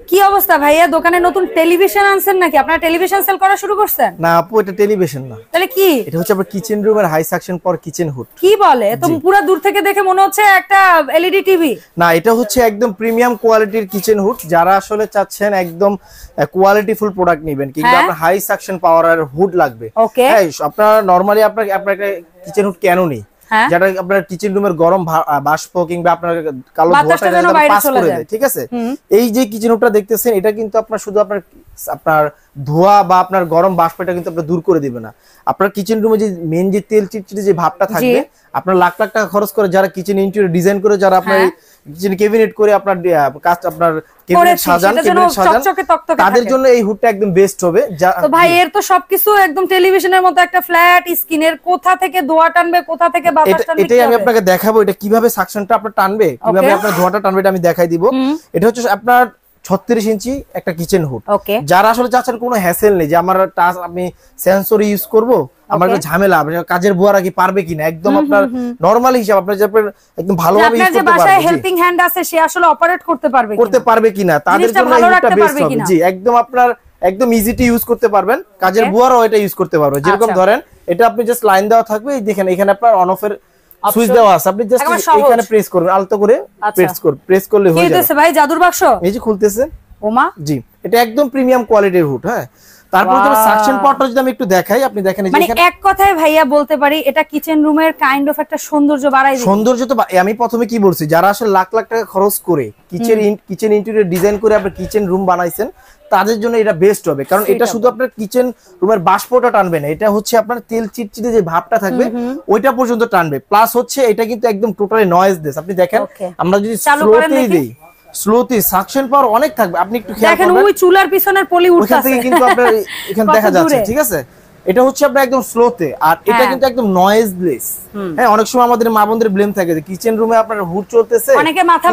কি অবস্থা ভাইয়া, দোকানে নতুন টেলিভিশন আনছেন নাকি? আপনারা টেলিভিশন সেল করা শুরু করছেন? না আপু, এটা টেলিভিশন না। তাহলে কি? এটা হচ্ছে আপনার কিচেন রুমের high suction power kitchen hood. কি বলে? তো পুরো দূর থেকে দেখে মনে হচ্ছে একটা এলইডি টিভি। না, এটা হচ্ছে একদম প্রিমিয়াম কোয়ালিটির কিচেন হুড। যারা আসলে চাচ্ছেন একদম কোয়ালিটি ফুল প্রোডাক্ট নেবেন, কিংবা আপনার হাই সাকশন পাওয়ার হুড লাগবে, হ্যাঁ, আপনারা নরমালি আপনার একটা কিচেন হুড কেন নেই, যেটা আপনার কিচেন রুমের গরম বাষ্প কিংবা আপনার কালো ধোঁয়াটা পাস করে দেয়, ঠিক আছে? এই যে কিচেন হুডটা দেখতেছেন, এটা কিন্তু আপনার শুধু আপনার ধোঁয়া বা আপনার গরম বাষ্পটা কিন্তু আপনার দূর করে দিবে না। আপনার কিচেন রুমে যে মেন যে তেল চিটচিটে যে ভাবটা থাকবে, আপনার লাখ লাখ টাকা খরচ করে যারা কিচেন ইন্টেরিয়র ডিজাইন করে, যারা আপনার কিচেন ক্যাবিনেট করে আপনার কাজ আপনার ক্যাবিনেট সাজান, তাদের জন্য এই হুডটা একদম বেস্ট হবে। তো ভাই এর তো সবকিছু একদম টেলিভিশনের মতো একটা ফ্ল্যাট স্ক্রিনের, কোথা থেকে ধোঁয়া টানবে, কোথা থেকে বাতাস টানবে, এটাই আমি আপনাকে দেখাবো। এটা কিভাবে সাকশনটা আপনার টানবে, কিভাবে আপনার ধোঁয়াটা টানবে, এটা আমি দেখাই দিব। এটা হচ্ছে আপনার 36 ইঞ্চি একটা কিচেন হুড। যারা আসলে চাচ্ছেন কোনো হ্যাসেল নেই, যে আমার টাচ আমি সেন্সর ইউজ করব, আমার একটা ঝামেলা, কাজের বুয়ারা কি পারবে কিনা, একদম আপনার নরমাল হিসাব আপনার যে একদম ভালোভাবে ইউজ করতে পারবে, বাসায় হেল্পিং হ্যান্ড আছে সে আসলে অপারেট করতে পারবে কিনা তাদের জন্য এটা বেস্ট হবে। জি, একদম আপনার একদম ইজি টু ইউজ করতে পারবেন, কাজের বুয়ারাও এটা ইউজ করতে পারবে। যেরকম ধরেন এটা আপনি জাস্ট লাইন দেওয়া থাকবে, এই দেখেন এখানে আপনার অন অফ এর সুইচ দেওয়া আছে, আপনি জাস্ট এখানে প্রেস করবেন, আলতো করে প্রেস করলে হয়ে যাবে। কি ভাই জাদুর বাক্স? এই যে খুলতেছে। ওমা, জি, এটা একদম প্রিমিয়াম কোয়ালিটির হুড। হ্যাঁ, তারপর যদি সাকশন পাওয়ারটা যদি আমি একটু দেখাই, আপনি দেখেন এই যে মানে এক কথায় ভাইয়া বলতে পারি এটা কিচেন রুমের কাইন্ড অফ একটা সৌন্দর্য বাড়ায় দিবে। সৌন্দর্য তো আমি প্রথমে কি বলছি, যারা আসলে লাখ লাখ টাকা খরচ করে কিচেন ইন্টেরিয়র ডিজাইন করে আপনি কিচেন রুম বানাইছেন, তাদের জন্য এটা বেস্ট হবে। কারণ এটা শুধু আপনার কিচেন রুমের বাষ্পটা টানবে না, এটা হচ্ছে আপনার তেল চিটচিটে যে ভাবটা থাকবে ওইটা পর্যন্ত টানবে। প্লাস হচ্ছে এটা কিন্তু একদম টোটালি নয়েজলেস। আপনি দেখেন আমরা যদি স্লোতেই দেই, স্লোতে সাকশন পাওয়ার অনেক থাকবে। আপনি একটু খেয়াল করবেন, দেখেন ওই চুলার পিছনের পলি উঠছে, ওখান থেকে কিন্তু আপনার এখানে দেখা যাচ্ছে, ঠিক আছে? এটা হচ্ছে আপনার একদম স্লোতে, আর এটা কিন্তু একদম নয়েজলেস। হ্যাঁ, অনেক সময় আমাদের মা বোনদের ব্লেম থাকে যে কিচেন রুমে আপনার হুড চলতেছে, অনেকে মাথা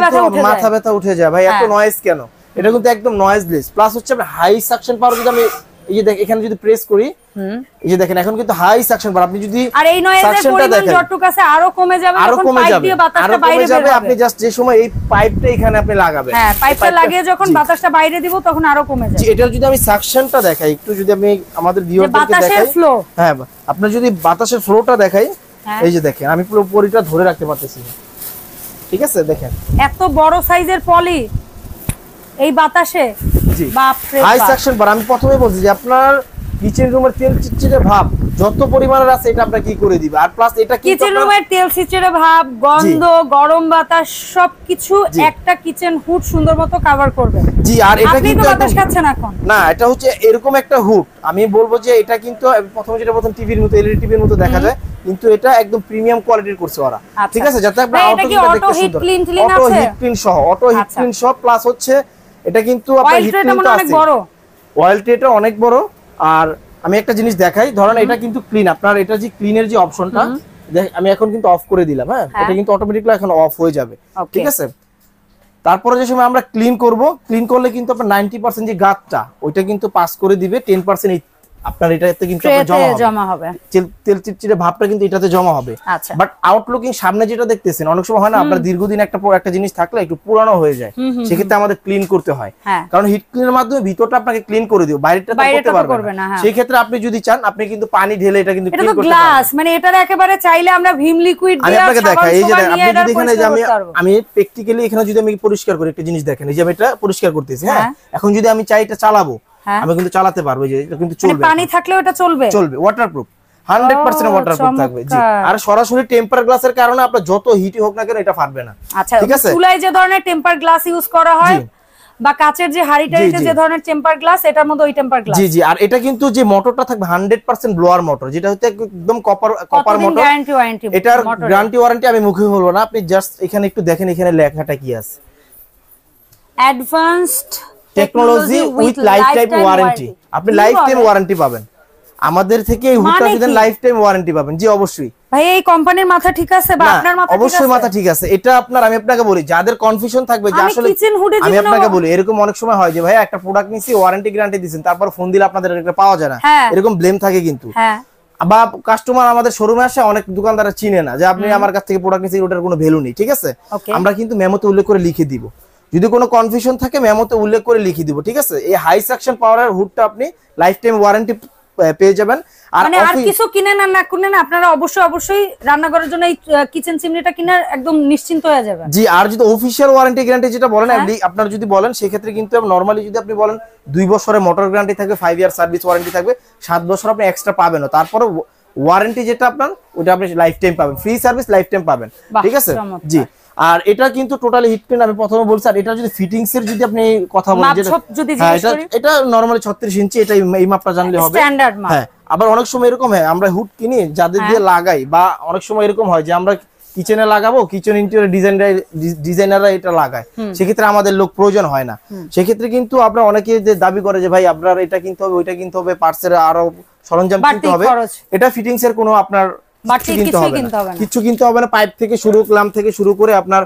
ব্যথা উঠে যায়, ভাই এত নয়েজ কেন? এটা কিন্তু একদম নয়েজলেস। প্লাস হচ্ছে আপনার হাই সাকশন পাওয়ার, যদি আমি এই যে দেখেন এখানে যদি প্রেস করি, এই যে দেখেন এখন কিন্তু হাই সাকশন পাওয়ার, আপনি যদি আর এই নয়েজের পরিমাণ যতটুকু আছে আরো কমে যাবে, যখন পাইপ দিয়ে বাতাসটা বাইরে বের হবে। আপনি জাস্ট যে সময় এই পাইপটা এখানে আপনি লাগাবেন, হ্যাঁ, পাইপটা লাগিয়ে যখন বাতাসটা বাইরে দিব তখন আরো কমে যাবে। এটা যদি আমি সাকশনটা দেখাই একটু, যদি আমি আমাদের ভিউয়ারদেরকে দেখাই, হ্যাঁ, আপনার যদি বাতাসের ফ্লোটা দেখাই, এই যে দেখেন আমি পুরো পরিটা ধরে রাখতে পারতেছি, ঠিক আছে? দেখেন এত বড় সাইজের পলি এই বাতাসে, বাপ রে বাপ। হাই সাকশন বার, আমি প্রথমে বলছি যে আপনার কিচেন রুমের তেল চিটচিটে ভাব যত পরিমাণের আছে এটা আপনাকে কি করে দিবে। আর প্লাস এটা কিচেন রুমের তেল চিটচিটে ভাব, গন্ধ, গরম বাতাস সবকিছু একটা কিচেন হুড সুন্দর মতো কভার করবে। জি, আর এটা কিন্তু বাতাস খাচ্ছে না এখন, না, এটা হচ্ছে এরকম একটা হুড। আমি বলবো যে এটা কিন্তু প্রথমে যেটা প্রথম টিভির মতো, এলইডি টিভির মতো দেখা যায়, কিন্তু এটা একদম প্রিমিয়াম কোয়ালিটির করছে ওরা, ঠিক আছে? যাতে আপনার অটো হিট ক্লিন সহ, অটো হিট ক্লিন সহ, প্লাস হচ্ছে এটা কিন্তু আপনার হিট ক্লিন তো আছে, অয়েল ট্রেটা অনেক বড়। আর আমি একটা জিনিস দেখাই, ধরেন এটা কিন্তু ক্লিন, আপনার এটা যে ক্লিনের যে অপশনটা আমি এখন কিন্তু অফ করে দিলাম, হ্যাঁ, এটা কিন্তু অটোমেটিক্যালি এখন অফ হয়ে যাবে, ঠিক আছে? তারপরে যে সময় আমরা ক্লিন করব, ক্লিন করলে কিন্তু আপনার 90% যে গাতটা ওইটা কিন্তু পাস করে দিবে, 10% আপনার এটাতে কিন্তু জমা হবে, তেল চিটচিটে ভাবটা কিন্তু এটাতে জমা হবে। বাট আউটলুকিং সামনে যেটা দেখতেছেন, অনেক সময় হয় না আপনার দীর্ঘদিন একটা জিনিস থাকলে একটু পুরানো হয়ে যায়, সেক্ষেত্রে আমাদের ক্লিন করতে হয়, কারণ হিট ক্লিনের মাধ্যমে ভিতরটা আপনাকে ক্লিন করে দিও, বাইরেটা করতে পারবে না। সেই ক্ষেত্রে আপনি যদি চান, আপনি কিন্তু পানি ঢেলে এটা কিন্তু ক্লিন করতে পারবেন। মানে এটার একেবারে চাইলে আমরা ভিম লিকুইড দিয়ে আপনাকে দেখাই, এই যে আপনি যদি এখানে যে আমি প্র্যাকটিক্যালি এখানে যদি আমি পরিষ্কার করি, একটা জিনিস দেখেন, এই যে আমি এটা পরিষ্কার করতেছি, হ্যাঁ, এখন যদি আমি চাই এটা চালাবো, আমি কিন্তু চালাতে পারবো, যে এটা কিন্তু চলবে, পানি থাকলেও এটা চলবে, ওয়াটারপ্রুফ, 100% ওয়াটারপ্রুফ থাকবে। জি, আর সরাসরি টেম্পার গ্লাসের কারণে আপনার যত হিটই হোক না কেন এটা ফাটবে না, ঠিক আছে? চুলায় যে ধরনের টেম্পার গ্লাস ইউজ করা হয় বা কাচের যে হাড়িটারিতে যে ধরনের টেম্পার গ্লাস, এটার মধ্যে ওই টেম্পার গ্লাস। জি জি, আর এটা কিন্তু যে মোটরটা থাকবে 100% ব্লোয়ার মোটর, যেটা হচ্ছে একদম কপার মোটর। এটার গ্যারান্টি ওয়ারেন্টি আমি মুখে বলবো না, আপনি জাস্ট এখানে একটু দেখেন, এখানে লেখাটা কি আছে, advanced technology with life time warranty. আপনি লাইফ টাইম ওয়ারেন্টি পাবেন আমাদের থেকে, এই হুডটা যদি লাইফ টাইম ওয়ারেন্টি পাবেন। জি অবশ্যই ভাই, এই কোম্পানির মাথা ঠিক আছে বা আপনার মাথা ঠিক আছে? অবশ্যই মাথা ঠিক আছে। এটা আপনার, আমি আপনাকে বলি, যাদের কনফিউশন থাকবে যে আসলে আমি আপনাকে বলি, এরকম অনেক সময় হয় যে ভাই একটা প্রোডাক্ট নিছি, ওয়ারেন্টি গ্যারান্টি দিবেন, তারপর ফোন দিলে আপনাদের এটা পাওয়া যায় না, এরকম ব্লেম থাকে কিন্তু। বা কাস্টমার আমাদের শোরুমে আসে, অনেক দোকানদাররা চিনে না যে আপনি আমার কাছ থেকে প্রোডাক্ট নিছেন, ওটার কোনো ভ্যালু নেই, ঠিক আছে? আমরা কিন্তু মেমোতে উল্লেখ করে লিখে দিব, যদি কোনো কনফিউশন থাকে মেমোতে উল্লেখ করে লিখে দিব, ঠিক আছে? এই হাই সাকশন পাওয়ারের হুডটা আপনি লাইফ টাইম ওয়ারেন্টি পেয়ে যাবেন। আর কিছু কিনেন আর না কিনেন আপনারা অবশ্যই রান্নাঘরের জন্য এই কিচেন চিমনিটা কিনার একদম নিশ্চিন্ত হয়ে যাবে। জি, আর যদি অফিশিয়াল ওয়ারেন্টি গ্যারান্টি যেটা বলেন আপনারা যদি বলেন সেক্ষেত্রে কিন্তু নরমালি যদি আপনি বলেন 2 বছরের মোটর গ্যারান্টি থাকবে, 5 ইয়ার সার্ভিস ওয়ারেন্টি থাকবে, 7 বছর আপনি এক্সট্রা পাবেন না। তারপরে ওয়ারেন্টি যেটা আপনার ওটা আপনি লাইফ টাইম পাবেন, ফ্রি সার্ভিস লাইফ টাইম পাবেন, ঠিক আছে? জি, আর এটা কিন্তু টোটালি হিট ক্লিন আমি প্রথমে বলছি। আর এটা যদি ফিটিংস এর যদি আপনি কথা বলেন এটা নরমালি 36 ইঞ্চি, এটা এই মাপটা জানলে হবে স্ট্যান্ডার্ড মাপ। হ্যাঁ, আবার অনেক সময় এরকম হয় আমরা হুড কিনি যাদের দিয়ে লাগাই, বা অনেক সময় এরকম হয় যে আমরা কিচেনে লাগাবো, কিচেন ইন্টেরিয়র ডিজাইনাররা এটা লাগায়, সেক্ষেত্রে আমাদের লোক প্রয়োজন হয় না। সেক্ষেত্রে কিন্তু আপনারা অনেকে যে দাবি করে যে ভাই আপনার এটা কিনতে হবে, ওইটা কিনতে হবে, পার্টসের আরো সরঞ্জাম কিনতে হবে, এটা ফিটিংস এর কোনো আপনার কিছু কিনতে হবে না। পাইপ থেকে শুরু, ক্লাম থেকে শুরু করে আপনার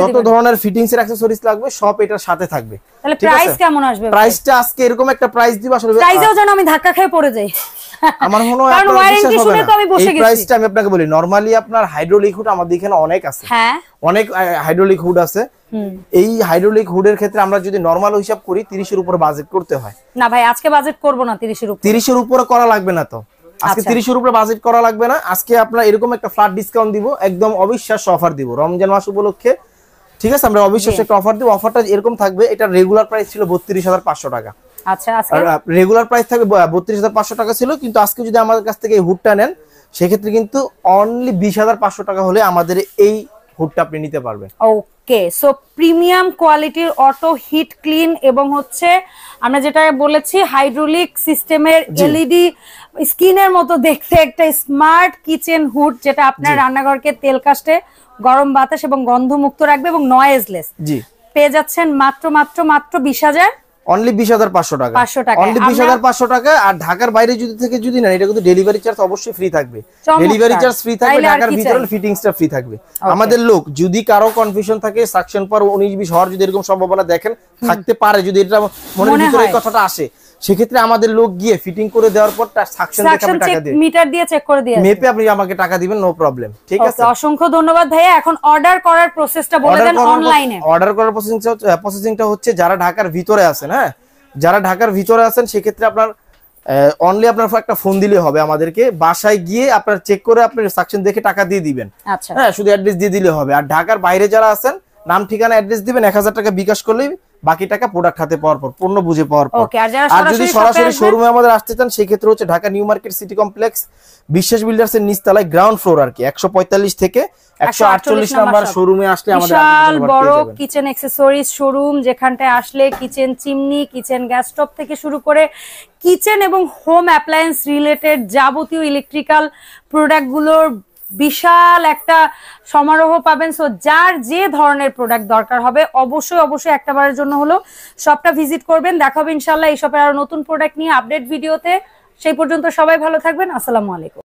যত ধরনের ফিটিংস এর অ্যাকসেসরিজ লাগবে সব এটার সাথে থাকবে। তাহলে প্রাইস কেমন আসবে? প্রাইসটা আজকে এরকম একটা প্রাইস দিব, আসলে প্রাইসেও যেন আমি ধাক্কা খেয়ে পড়ে যাই। আমার মনে হয় আপনার ওয়ারেন্টি শুনে তো আমি বসে গেছি। এই প্রাইসটা আমি আপনাকে বলি, নরমালি আপনার হাইড্রোলিক হুড আমাদের এখানে অনেক আছে। হ্যাঁ, অনেক হাইড্রোলিক হুড আছে। এই হাইড্রোলিক হুডের ক্ষেত্রে আমরা যদি নরমাল হিসাব করি 30 এর উপরে বাজেট করতে হয়। না ভাই, আজকে বাজেট করব না 30 এর উপরে। 30 এর উপরে করা লাগবে না তো। আজকে 30 এর উপরে বাজেট করা লাগবে না। আজকে আপনারা এরকম একটা ফ্ল্যাট ডিসকাউন্ট দিব, একদম অবিশ্বাস্য অফার দিব রমজান মাস উপলক্ষে, ঠিক আছে? আমরা অবিশ্বাস্য একটা অফার দিব। অফারটা এরকম থাকবে, এটা রেগুলার প্রাইস ছিল 32500 টাকা। আচ্ছা, আজকে রেগুলার প্রাইস থাকবে 32500 টাকা ছিল, কিন্তু আজকে যদি আমাদের কাছ থেকে এই হুডটা নেন সেক্ষেত্রে কিন্তু অনলি 20500 টাকা হলে আমাদের এই হুডটা আপনি নিতে পারবেন। ওকে, সো প্রিমিয়াম কোয়ালিটির অটো হিট ক্লিন এবং হচ্ছে আমরা যেটা বলেছি হাইড্রোলিক সিস্টেমের এলইডি স্ক্রিনের মতো দেখতে একটা স্মার্ট কিচেন হুড, যেটা আপনার রান্নাঘরকে তেল কাস্টে, গরম বাতাস এবং গন্ধমুক্ত রাখবে এবং নয়েজলেস। জি, পেয়ে যাচ্ছেন মাত্র 20000, অনলি 20500 টাকা, অনলি 20500 টাকা। আর ঢাকার বাইরে যদি নেন এটা কিন্তু ডেলিভারি চার্জ অবশ্যই ফ্রি থাকবে, ডেলিভারি চার্জ ফ্রি থাকবে, ঢাকার ভিতরে ফিটিংসটা ফ্রি থাকবে। আমাদের লোক যদি কারো কনফিউশন থাকে সাকশন পর 19-20 হওয়ার যদি এরকম সম্ভাবনা দেখেন থাকতে পারে, যদি এটা মনের ভিতরে এই কথাটা আসে, সেক্ষেত্রে আমাদের লোক গিয়ে ফিটিং করে দেওয়ার পর তার সাকশন দেখে আপনি টাকা দিবেন, মিটার দিয়ে চেক করে দিয়ে মেপে আপনি আমাকে টাকা দিবেন, নো প্রবলেম, ঠিক আছে? অসংখ্য ধন্যবাদ ভাইয়া। এখন অর্ডার করার প্রসেসটা বলে দেন অনলাইনে। অর্ডার করার প্রসেসিংটা হচ্ছে যারা ঢাকার ভিতরে আছেন, হ্যাঁ যারা ঢাকার ভিতরে আছেন সেক্ষেত্রে আপনার অনলি আপনার একটা ফোন দিলে হবে, আমাদেরকে বাসায় গিয়ে আপনার চেক করে আপনার সাকশন দেখে টাকা দিয়ে দিবেন। আচ্ছা, হ্যাঁ, শুধু অ্যাড্রেস দিয়ে দিলে হবে। আর ঢাকার বাইরে যারা আছেন নাম ঠিকানা অ্যাড্রেস দিবেন, 1000 টাকা বিকাশ করলেই বাকি টাকা প্রোডাক্ট হাতে পাওয়ার পর, পণ্য বুঝে পাওয়ার পর। আর যদি সরাসরি শোরুমে আমাদের আসতে চান সেক্ষেত্রে হচ্ছে Dhaka new market city complex বিশ্বাস বিল্ডার্স এর নিচতলায় গ্রাউন্ড ফ্লোর আর কি 145 থেকে 148 নাম্বার শোরুমে আসলে আমাদের বিশাল বড় কিচেন অ্যাকসেসরিজ শোরুম, যেখানটায় আসলে kitchen chimney, kitchen gas stove থেকে শুরু করে কিচেন এবং হোম অ্যাপ্লায়েন্স রিলেটেড যাবতীয় ইলেকট্রিক্যাল প্রোডাক্টগুলোর বিশাল একটা সমারোহ পাবেন। সো যার যে ধরনের প্রোডাক্ট দরকার হবে অবশ্যই একটাবারের জন্য হলো শপটা ভিজিট করবেন। দেখা হবে ইনশাআল্লাহ এই শপের আরো নতুন প্রোডাক্ট নিয়ে আপডেট ভিডিওতে। সেই পর্যন্ত সবাই ভালো থাকবেন। আসসালামু আলাইকুম।